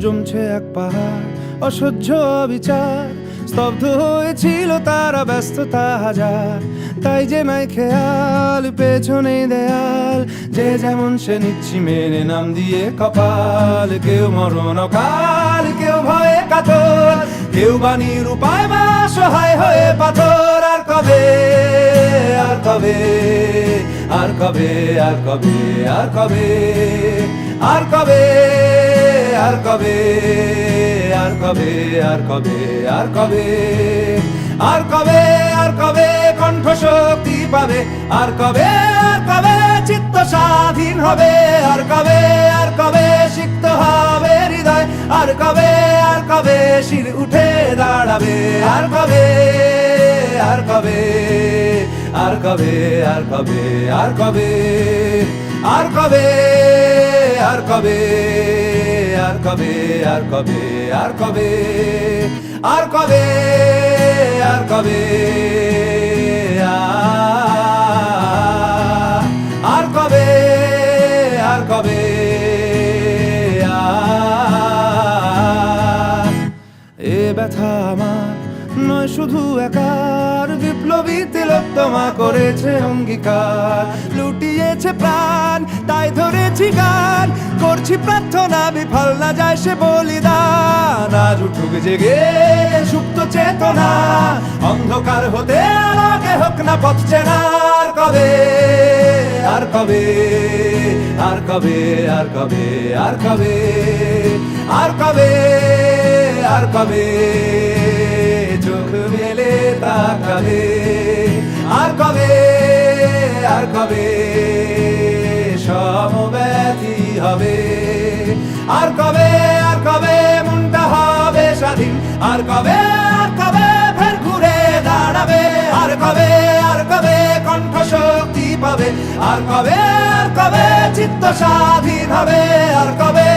জমছে এক পাহাড় অসহ্য বিচার, স্তব্ধ হয়েছিল তারা ব্যস্ততা হাজার। তাই যে নাই খেয়াল পেছনে দেয়াল, যে যেমন সে নিচ্ছি মেনে নাম দিয়ে কপাল। কেউ মরণ অকাল, কেউ ভয়ে কাতর, কেউ বাণীর উপায় বা সহায় হয়ে পাথর। আর কবে, আর কবে, আর কবে, আর কবে, আর কবে, আর কবে, আর কবে, আর কবে, আর কবে, আর কবে, আর কবে, আর কবে কণ্ঠ শক্তি পাবে, আর কবে, আর কবে চিত্ত স্বাধীন হবে, আর কবে, আর কবে সিক্ত হবে হৃদয়, আর কবে, আর কবে শির উঠে দাঁড়াবে, আর কবে, আর কবে, আর কবে, আর কবে, আর কবে, আর কবে, আর কবে, আর কবে, আর কবে, আর কবে, আর কবে, আর কবে, আর কবে, আর কবে, এ ব্যথা আমার নয় শুধু একার, বিপ্লবী তিলোত্তমা করেছে অঙ্গীকার। লুটিয়েছে প্রাণ তাই ধরেছি গান, করছি প্রার্থনা বিফল না যায় সে বলিদান। আজ উঠুক জেগে সুপ্ত চেতনা, অন্ধকার হতে আলোকে হোক না পথ চেনা। আর কবে, আর কবে, আর কবে, আর কবে, আর কবে, আর কবে, আর কবে চোখ মেলে তাকাবে, আর কবে, আর কবে সমব্যথী হবে, আর কবে, আর কবে মনটা হবে স্বাধীন, আর কবে, আর কবে ফের ঘুরে দাঁড়াবে, আর কবে, আর কবে কণ্ঠ শক্তি পাবে, আর কবে, আর কবে চিত্ত স্বাধীন হবে, আর কবে,